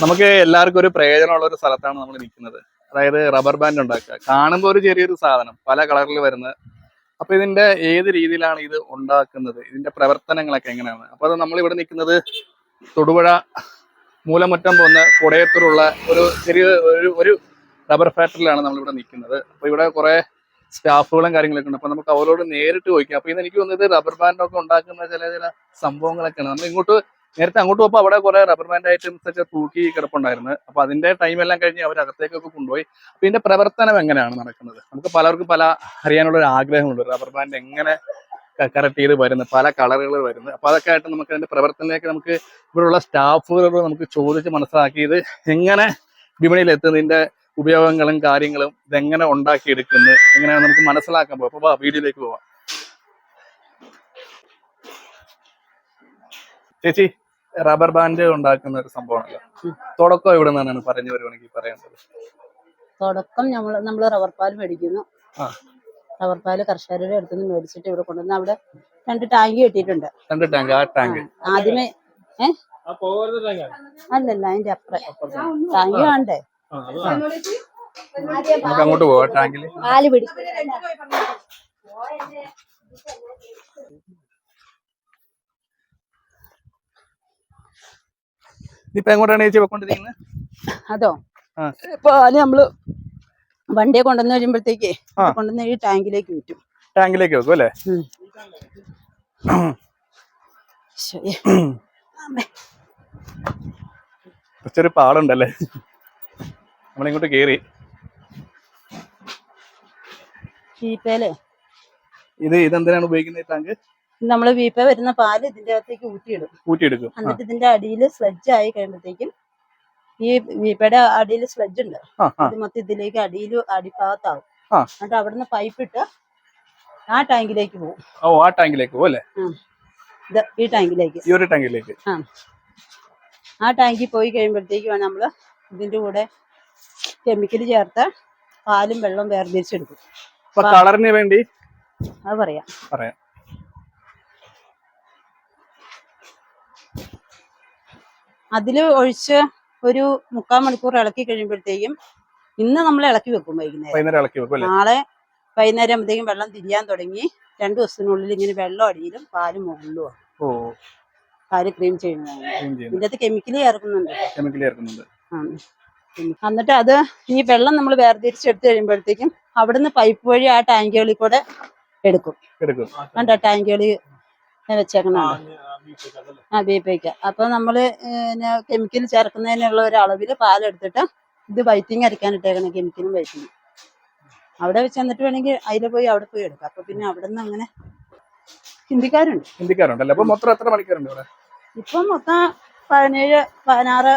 നമുക്ക് എല്ലാവർക്കും ഒരു പ്രയോജനമുള്ള ഒരു സ്ഥലത്താണ് നമ്മൾ നിൽക്കുന്നത്. അതായത് റബ്ബർ ബാൻഡ് ഉണ്ടാക്കുക. കാണുമ്പോൾ ഒരു ചെറിയൊരു സാധനം പല കളറിൽ വരുന്നത്. അപ്പൊ ഇതിന്റെ ഏത് രീതിയിലാണ് ഇത് ഉണ്ടാക്കുന്നത്, ഇതിന്റെ പ്രവർത്തനങ്ങളൊക്കെ എങ്ങനെയാണ്? അപ്പൊ അത് നമ്മളിവിടെ നിൽക്കുന്നത് തൊടുപുഴ മൂലമുറ്റം പോകുന്ന കൊടയത്തൂരുള്ള ഒരു ചെറിയ ഒരു റബ്ബർ ഫാക്ടറിയിലാണ് നമ്മളിവിടെ നിൽക്കുന്നത്. അപ്പൊ ഇവിടെ കുറെ സ്റ്റാഫുകളും കാര്യങ്ങളൊക്കെ ഉണ്ട്. അപ്പൊ നമുക്ക് അവരോട് നേരിട്ട് ചോദിക്കാം. അപ്പൊ ഇത് എനിക്ക് തോന്നുന്നത് റബ്ബർ ബാൻഡൊക്കെ ഉണ്ടാക്കുന്ന ചില സംഭവങ്ങളൊക്കെയാണ്. നമ്മൾ ഇങ്ങോട്ട് നേരത്തെ അങ്ങോട്ട് പോകുമ്പോൾ അവിടെ കുറെ റബ്ബർ ബാൻഡ് ഐറ്റംസ് ഒക്കെ തൂക്കി കിടപ്പുണ്ടായിരുന്നു. അപ്പൊ അതിന്റെ ടൈം എല്ലാം കഴിഞ്ഞ് അവർ അകത്തേക്കൊക്കെ കൊണ്ടുപോയി. അപ്പൊ ഇതിന്റെ പ്രവർത്തനം എങ്ങനെയാണ് നടക്കുന്നത്? നമുക്ക് പലർക്കും പല അറിയാനുള്ള ഒരു ആഗ്രഹമുണ്ട്. റബ്ബർ ബാൻഡ് എങ്ങനെ കറക്റ്റ് ചെയ്ത് വരുന്നത്, പല കളറുകൾ വരുന്നത്. അപ്പൊ അതൊക്കെ ആയിട്ട് നമുക്ക് അതിന്റെ പ്രവർത്തനത്തിലേക്ക് നമുക്ക് ഇവിടെയുള്ള സ്റ്റാഫുകളോട് നമുക്ക് ചോദിച്ച് മനസ്സിലാക്കി ഇത് എങ്ങനെ വിപണിയിൽ എത്തുന്നതിന്റെ ഉപയോഗങ്ങളും കാര്യങ്ങളും ഇതെങ്ങനെ ഉണ്ടാക്കിയെടുക്കുന്നത് എങ്ങനെയാണ് നമുക്ക് മനസ്സിലാക്കാൻ പോകും. അപ്പൊ വീഡിയോയിലേക്ക് പോവാം. ചേച്ചി, റബ്ബർ ബാൻഡ് ഉണ്ടാക്കുന്ന ഒരു സംഭവമാണല്ലോ, തുടക്കം എവിടെ നിന്നാണ് പറഞ്ഞു വരുവാണെങ്കിൽ പറയേണ്ടത്? തുടക്കം നമ്മള് റബ്ബർ പാൽ മേടിക്കുന്നു. റബ്ബർ പാല് കർഷകരുടെ അടുത്തുനിന്ന് മേടിച്ചിട്ട് ഇവിടെ കൊണ്ടുവന്ന് അവിടെ 2 ടാങ്ക് കെട്ടിയിട്ടുണ്ട്. 2 ടാങ്ക്. ആ ടാങ്ക് ആദ്യമേ അല്ലല്ല, അതിന്റെ അപ്പുറം ടാങ്ക് വേണ്ടേ? നമുക്ക് അങ്ങോട്ട് പോവാം. ടാങ്കില് പാല് പിടിക്കും. ഇപ്പൊ എങ്ങോട്ടാണ് ചേച്ചി വെക്കൊണ്ടിരിക്കുന്നത്? അതോ, പാല് നമ്മള് വണ്ടിയെ കൊണ്ടുവന്ന് കഴിയുമ്പോഴത്തേക്ക് കൊണ്ടുവന്ന് ഈ ടാങ്കിലേക്ക് വിറ്റും. ടാങ്കിലേക്ക് വെക്കും അല്ലേ? കുറച്ചൊരു പാടുണ്ടല്ലേ, നമ്മളിങ്ങോട്ട് കേറി. ഇതെന്തിനാണ് ഉപയോഗിക്കുന്നത് ഈ ടാങ്ക്? നമ്മള് വീപ്പ വരുന്ന പാല് ഇതിന്റെ അകത്തേക്ക് ഊറ്റിയെടുക്കും. എന്നിട്ട് ഇതിന്റെ അടിയിൽ സ്ലഡ്ജ് ആയി കഴിയുമ്പോഴത്തേക്കും ഈ വീപ്പയുടെ അടിയിൽ സ്ലഡ്ജ് ഉണ്ട്, ഇത് മൊത്തം ഇതിലേക്ക് അടിഭാഗത്താവും. എന്നിട്ട് അവിടുന്ന് പൈപ്പ് ഇട്ട് ആ ടാങ്കിലേക്ക് പോകും. ആ ടാങ്കിലേക്ക് പോകും അല്ലേ? ഈ ടാങ്കിലേക്ക്, ഈ ഒരു ടാങ്കിലേക്ക്. ആ ടാങ്കിൽ പോയി കഴിയുമ്പോഴത്തേക്കും നമ്മള് ഇതിന്റെ കൂടെ കെമിക്കൽ ചേർത്ത് പാലും വെള്ളവും വേർതിരിച്ചെടുക്കും. കളറിന് വേണ്ടി അത് പറയാം. അതില് ഒഴിച്ച് ഒരു 3/4 മണിക്കൂർ ഇളക്കി കഴിയുമ്പോഴത്തേക്കും ഇന്ന് നമ്മൾ ഇളക്കി വെക്കും. വൈകുന്നേരം നാളെ വൈകുന്നേരം ആകുമ്പോഴത്തേക്കും വെള്ളം തിരിയാൻ തുടങ്ങി. 2 ദിവസത്തിനുള്ളിൽ ഇങ്ങനെ വെള്ളം അടിയിലും പാല് മുകളിലും പാല് ക്രീം ചെയ്യുന്നതാണ്. ഇതിന്റെ അകത്ത് കെമിക്കൽ ചേർക്കുന്നുണ്ട്. എന്നിട്ട് അത് ഈ വെള്ളം നമ്മൾ വേർതിരിച്ചെടുത്ത് കഴിയുമ്പോഴത്തേക്കും അവിടുന്ന് പൈപ്പ് വഴി ആ ടാങ്കുകളിൽ കൂടെ എടുക്കും. കണ്ടോ ടാങ്കുകളിൽ വെച്ചേക്കണുണ്ട്. ബീപ്പയ്ക്ക. അപ്പൊ നമ്മള് കെമിക്കൽ ചേർക്കുന്നതിനുള്ള ഒരു അളവില് പാലെടുത്തിട്ട് ഇത് വൈറ്റിങ് അരക്കാൻ ഇട്ടേക്കണം. കെമിക്കലും വൈറ്റിങ് അവിടെ വെച്ച് എന്നിട്ട് വേണമെങ്കിൽ അവിടെ പോയി എടുക്കാം. അപ്പൊ പിന്നെ അവിടെ നിന്ന് അങ്ങനെ ഹിന്ദിക്കാരുണ്ടല്ലേ? അപ്പൊ മൊത്തം എത്ര മണിക്കൂറുണ്ട് ഇവിടെ? ഇപ്പം മൊത്തം 17, 16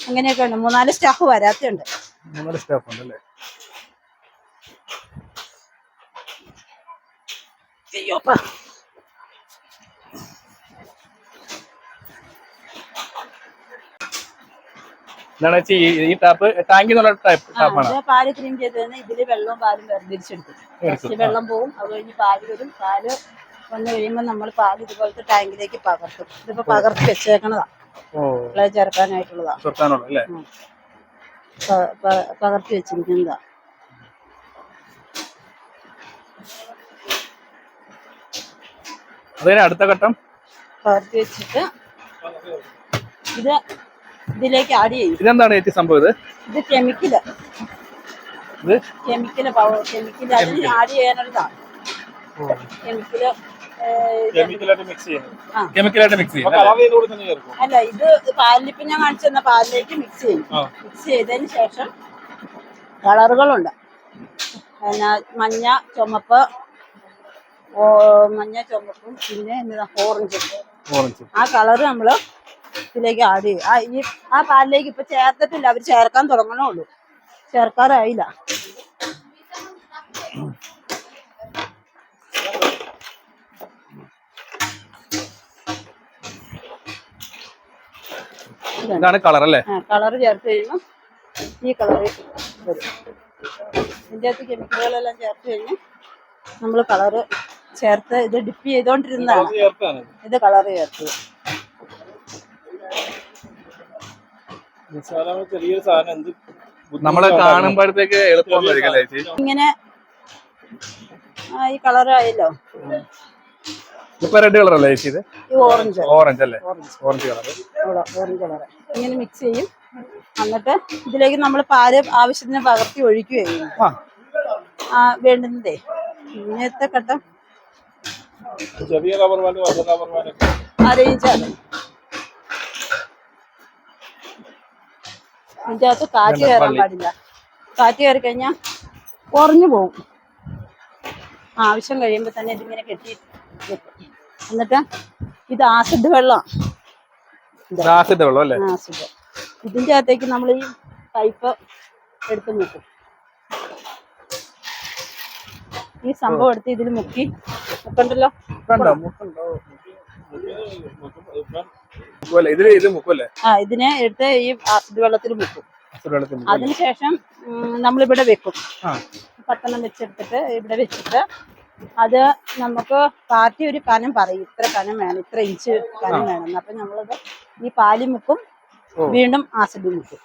അങ്ങനെയൊക്കെ ഉണ്ട്. 3-4 സ്റ്റാഫ് വരാത്തുണ്ട്. 3 സ്റ്റാഫ് ഉണ്ടല്ലേ? ഈ ടാപ്പ് ടാങ്കിന്നുള്ള ടാപ്പാണ്. പാല് ക്രീം ചെയ്ത് തന്നെ ഇതില് വെള്ളവും പാലും വേർതിരിച്ചെടുക്കും. വെള്ളം പോവും, അത് കഴിഞ്ഞ് പാല് വരും. പാല് വന്നു കഴിയുമ്പോൾ നമ്മൾ പാല് ഇതുപോലത്തെ ടാങ്കിലേക്ക് പകർത്തും. ഇതിപ്പോ പകർത്തി വെച്ചേക്കണതാ, ചേർക്കാനായിട്ടുള്ളതാ. പകർത്തി വെച്ചിരിക്കുന്നതാ. അടുത്ത ഘട്ടം പകർത്തി വെച്ചിട്ട് ഇതിലേക്ക് ആഡ് ചെയ്യും. ഇതെന്താണ് ചേച്ചി സംഭവം? ഇത് കെമിക്കല് അതിന് ആഡ് ചെയ്യാനുള്ളതാണ്. അല്ല, ഇത് പാലിലിപ്പം ഞാൻ കാണിച്ചു തന്ന പാലിലേക്ക് മിക്സ് ചെയ്യും. മിക്സ് ചെയ്തതിന് ശേഷം കളറുകളുണ്ട്. മഞ്ഞ, ചുമപ്പും പിന്നെ ഓറഞ്ചും. ആ കളറ് നമ്മള് ഇതിലേക്ക് ആഡ് ചെയ്യും. ആ പാലിലേക്ക് ഇപ്പൊ ചേർത്തിട്ടില്ല, അവർ ചേർക്കാൻ തുടങ്ങണേ ഉള്ളൂ, ചേർക്കാറായില്ല. കളർ അല്ലേ? കളറ് ചേർത്ത് കഴിയുമ്പോൾ ഈ കളറ് വരും. ഇതിന്റെ അകത്ത് കെമിക്കലുകളെല്ലാം ചേർത്ത് കഴിഞ്ഞ് നമ്മള് കളറ് ചേർത്ത് ഇത് ഡിപ്പ് ചെയ്തോണ്ടിരുന്നതാണ്. ഇത് കളറ് ചേർത്ത് ചെറിയൊരു സാധനം എന്ത് നമ്മള് കാണുമ്പോഴത്തേക്ക് എളുപ്പമൊന്നും ചേച്ചി. ഇങ്ങനെ ഈ കളറായല്ലോ. ഇപ്പൊ റെഡ് കളർ അല്ലേ ചേച്ചി? ഇത് ഈ ഓറഞ്ച് അല്ലേ? Orange colour. ഓറഞ്ച് കളർ ഇങ്ങനെ മിക്സ് ചെയ്യും. എന്നിട്ട് ഇതിലേക്ക് നമ്മൾ പാല് ആവശ്യത്തിന് പകർത്തി ഒഴിക്കുകയും വേണ്ടുന്നതേ. ഇങ്ങനത്തെ ഘട്ടം ചെറിയ റബ്ബർ ബാൻഡ് വലിയ റബ്ബർ ബാൻഡ് അരയിച്ചാണ്. ഇതിൻ്റെ അകത്ത് കാറ്റ് കയറാൻ പാടില്ല. കാറ്റ് കയറി കഴിഞ്ഞാൽ കുറഞ്ഞു പോകും. ആവശ്യം കഴിയുമ്പോൾ തന്നെ ഇതിങ്ങനെ കെട്ടി വെക്കും. എന്നിട്ട് ഇത് ആസിഡ് വെള്ളം. ആസിഡ് വെള്ളം അല്ലേ? ആസിഡ്. ഇതിൻ്റെ അകത്തേക്ക് നമ്മൾ ഈ പൈപ്പ് എടുത്ത് മുക്കും. ഈ സംഭവം എടുത്ത് ഇതിൽ മുക്കണ്ടല്ലോ. ഇതിനെ എടുത്ത് ഈ ആസിഡ് വെള്ളത്തിൽ മുക്കും. അതിനുശേഷം നമ്മളിവിടെ വെക്കും. 10 വെച്ചെടുത്തിട്ട് ഇവിടെ വെച്ചിട്ട് അത് നമുക്ക് പാർട്ടി ഒരു കനം പറയും. ഇത്ര കനം വേണം, ഇത്ര ഇഞ്ച് കനം വേണം. അപ്പൊ നമ്മളത് ഈ പാലി മുക്കും, വീണ്ടും ആസിഡ് മുക്കും.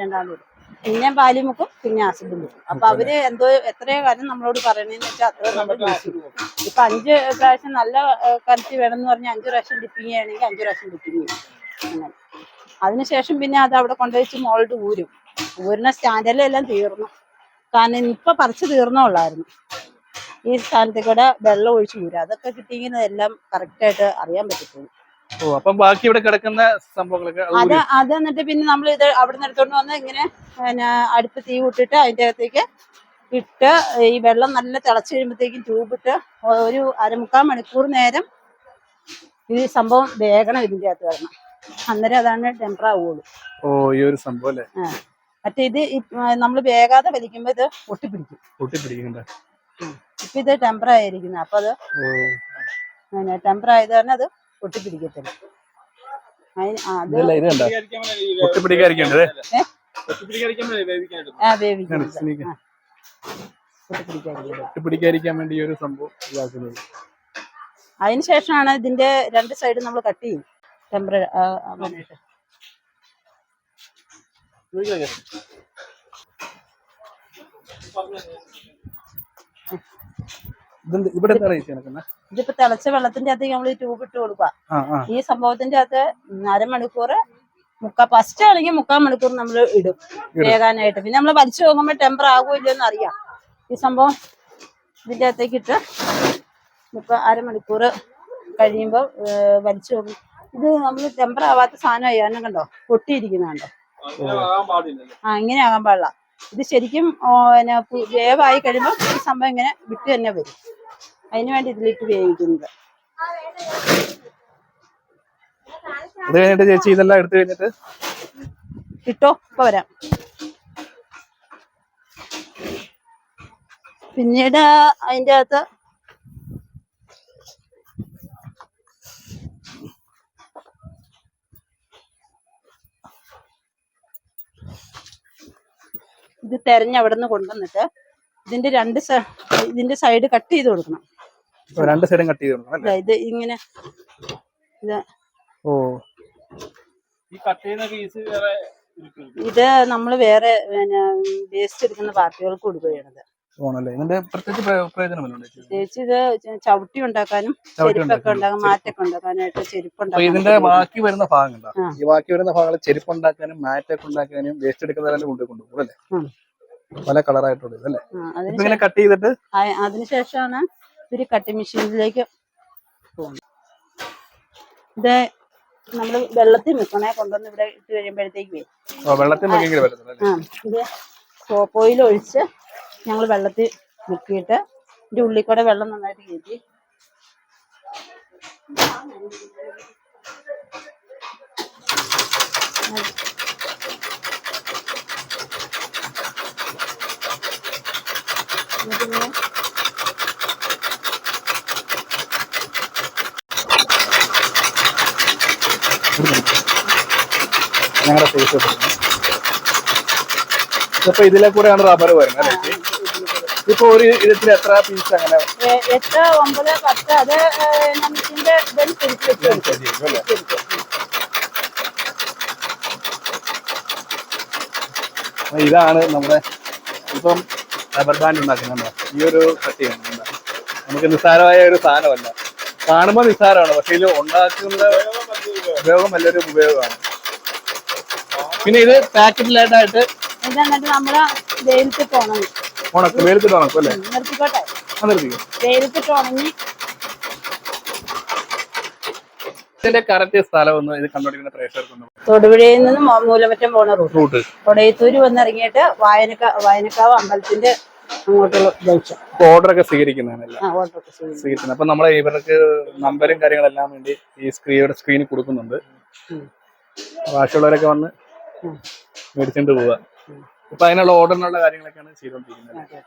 രണ്ടാമത് പിന്നെ പാലി മുക്കും, പിന്നെ ആസിഡ് മുക്കും. അപ്പൊ അവര് എത്രയോ കാര്യം നമ്മളോട് പറയണേന്ന് വെച്ചാൽ അത്ര നമ്മൾ ഇപ്പൊ 5 പ്രാവശ്യം നല്ല കലത്തി വേണമെന്ന് പറഞ്ഞാൽ 5 പ്രാവശ്യം ഡിപ്പിങ് ചെയ്യണമെങ്കിൽ 5 പ്രാവശ്യം ഡിപ്പിങ് ചെയ്യും. അങ്ങനെ അതിനുശേഷം പിന്നെ അത് അവിടെ കൊണ്ടുവച്ച് മോൾഡ് ഊരുന്ന സ്റ്റാൻഡിലെല്ലാം തീർന്നു. കാരണം ഇപ്പൊ പറിച്ച് തീർന്നുള്ളായിരുന്നു. ഈ സ്ഥാനത്തിൽ കൂടെ വെള്ളം ഒഴിച്ച് ഊരുക. അതൊക്കെ കിട്ടിയെങ്കിൽ എല്ലാം കറക്റ്റായിട്ട് അറിയാൻ പറ്റത്തുള്ളൂ. ബാക്കി ഇവിടെ കിടക്കുന്ന സംഭവങ്ങളൊക്കെ അത് എന്നിട്ട് പിന്നെ നമ്മൾ ഇത് അവിടെ നിന്ന് എടുത്തോണ്ട് വന്ന് ഇങ്ങനെ അടുപ്പ് തീ വിട്ടിട്ട് അതിൻ്റെ അകത്തേക്ക് ഇട്ട് ഈ വെള്ളം നല്ല തിളച്ച് കഴിയുമ്പോഴത്തേക്കും ട്യൂബിട്ട് ഒരു 1/4 മണിക്കൂർ നേരം ഈ സംഭവം വേഗണം ഇതിൻ്റെ അകത്ത് വരണം. അന്നേരം അതാണ് ടെമ്പർ ആവുള്ളൂ. ഈ ഒരു സംഭവം അല്ലേ? മറ്റേ ഇത് നമ്മൾ വേഗാതെ വലിക്കുമ്പോ ഇത് ഒട്ടിപ്പിടിക്കും. ഇപ്പൊ ഇത് ടെമ്പർ ആയിരിക്കുന്നത്. അപ്പൊ അത് ടെമ്പർ ആയത് കാരണം അത് ഒട്ടിപ്പിടിക്കത്തില്ല. ഒട്ടിപ്പിടിക്കാതിരിക്കാൻ വേണ്ടി ഒരു സംഭവം ഇതാക്കുന്നത്. അതിനുശേഷമാണ് ഇതിന്റെ 2 സൈഡ് നമ്മൾ കട്ട് ചെയ്യും. ടെമ്പർ ഇതിപ്പോ തിളച്ച വെള്ളത്തിന്റെ അകത്തേക്ക് നമ്മൾ ട്യൂബ് ഇട്ട് കൊടുക്കുക. ഈ സംഭവത്തിന്റെ അകത്ത് 1/2 മണിക്കൂർ ഫസ്റ്റ് ആണെങ്കിൽ 3/4 മണിക്കൂർ നമ്മൾ ഇടും വേകാനായിട്ട്. പിന്നെ നമ്മൾ വലിച്ചു നോക്കുമ്പോൾ ടെമ്പർ ആകുമോ ഇല്ലെന്ന് അറിയാം. ഈ സംഭവം ഇതിന്റെ അകത്തേക്ക് ഇട്ട് 1/2 മണിക്കൂർ കഴിയുമ്പോൾ വലിച്ചു നോക്കും. ഇത് നമ്മൾ ടെമ്പർ ആവാത്ത സാധനമായി. കാരണം കണ്ടോ പൊട്ടിയിരിക്കുന്നുണ്ടോ? ഇങ്ങനെ ആകാൻ പാടില്ല. ഇത് ശരിക്കും വേവായി കഴിയുമ്പോൾ ഈ സംഭവം ഇങ്ങനെ വിട്ട് തന്നെ വരും. അതിനു വേണ്ടി ഇതിലിട്ട് വേവിക്കുന്നത്. ചേച്ചി ഇതെല്ലാം എടുത്തു കഴിഞ്ഞിട്ട് ഇട്ടോ ഇപ്പൊ വരാം. പിന്നീട് അതിൻ്റെ അകത്ത് ഇത് തെരഞ്ഞ് അവിടെ നിന്ന് കൊണ്ടുവന്നിട്ട് ഇതിന്റെ സൈഡ് കട്ട് ചെയ്ത് കൊടുക്കണം. 2 സൈഡും കട്ട് ചെയ്ത് കൊടുക്കണം. ഇത് ഇങ്ങനെ ഇത് നമ്മൾ വേറെ വേസ്റ്റ് എടുക്കുന്ന പാർട്ടികൾക്ക് കൊടുക്കുകയാണത്. പ്രത്യേകിച്ച് ഇത് ചവിട്ടി ഉണ്ടാക്കാനും ചെരുപ്പൊക്കെ ഉണ്ടാക്കാൻ മാറ്റൊക്കെ ഉണ്ടാക്കാനായിട്ട് ചെരുപ്പുണ്ടാക്കാൻ. ഇതിന്റെ ബാക്കി വരുന്ന ഭാഗങ്ങൾ ഈ ബാക്കി വരുന്ന ഭാഗങ്ങൾ ചെരുപ്പുണ്ടാക്കാനും മാറ്റൊക്കെ ഉണ്ടാക്കാനും വേസ്റ്റ് എടുക്കുന്നതിനെ കൊണ്ടുപോകും അല്ലേ? പല കളറായിട്ടുള്ളത് അല്ലേ? ഇങ്ങനെ കട്ട് ചെയ്തിട്ട് അതിനുശേഷമാണ് ഒരു കട്ടിംഗ് മെഷീനിലേക്ക് പോകുന്നത്. ഇത് നമ്മള് വെള്ളത്തിൽ മുക്കണേ. കൊണ്ടുവന്ന് ഇവിടെ ഇട്ട് കഴിയുമ്പോഴത്തേക്ക് ഇത് സോപ്പ് ഓയിൽ ഒഴിച്ച് ഞങ്ങൾ വെള്ളത്തിൽ മുക്കിയിട്ട് ഇതിന്റെ ഉള്ളിൽ കൂടെ വെള്ളം നന്നായിട്ട് കയറ്റി ഞങ്ങളുടെ ഫേസ് ഇപ്പൊ ഇതിലെ കൂടെയാണ് റബ്ബർ വരുന്നത്. ഇപ്പൊ ഒരു ഇതിൽ എത്ര പീസ് അങ്ങനെ? 8, 9, 10 അത് ഇതിന്റെ ഇതനുസരിച്ച് അപ്പൊ ഇതാണ് നമ്മുടെ ഇപ്പം റബ്ബർ ബാൻഡ് ഉണ്ടാക്കുന്നത്. ഈ ഒരു കട്ടിയാണ് എന്താ, നമുക്ക് നിസ്സാരമായ ഒരു സാധനമല്ല. കാണുമ്പോൾ നിസ്സാരമാണ്, പക്ഷെ ഇത് ഉണ്ടാക്കുന്ന ഉപയോഗം നല്ലൊരു ഉപയോഗമാണ്. പിന്നെ ഇത് പാക്കറ്റിലായിട്ടായിട്ട് ഇത് എന്നിട്ട് നമ്മള് വെയിലത്തിട്ട് ഉണങ്ങി ഉണക്കും, വെയിലത്തിട്ട് ഉണക്കും അല്ലേ? നിർത്തിക്കോട്ടെ, നിർത്തിക്കും. വെയിലത്തിട്ട് ഉണങ്ങി. ഇതിന്റെ കറക്റ്റ് സ്ഥലം ഒന്ന് ഇത് കണ്ടുപിടിക്കുന്ന പ്രേക്ഷകർക്കൊന്നും. തൊടുപുഴയിൽ നിന്ന് മൂലമറ്റം പോണ റൂട്ട് കൊടയത്തൂര് വന്നിറങ്ങിയിട്ട് വായനക്കാവ് അമ്പലത്തിന്റെ അങ്ങോട്ടുള്ള ജംഗ്ഷൻ. ഓർഡർ ഒക്കെ സ്വീകരിക്കുന്നതല്ല ഓട്ടോക്ക് സ്വീകരിക്കുന്നത്. അപ്പൊ നമ്മളെ ഇവർക്ക് നമ്പരും കാര്യങ്ങളെല്ലാം വേണ്ടി ഈ സ്ക്രീനിൽ കൊടുക്കുന്നുണ്ട്. ബാക്കിയുള്ളവരൊക്കെ വന്ന് മേടിച്ചിട്ട് പോവുക. ഇപ്പൊ അതിനുള്ള ഓർഡറിനുള്ള കാര്യങ്ങളൊക്കെയാണ് ചെയ്തുകൊണ്ടിരിക്കുന്നത്.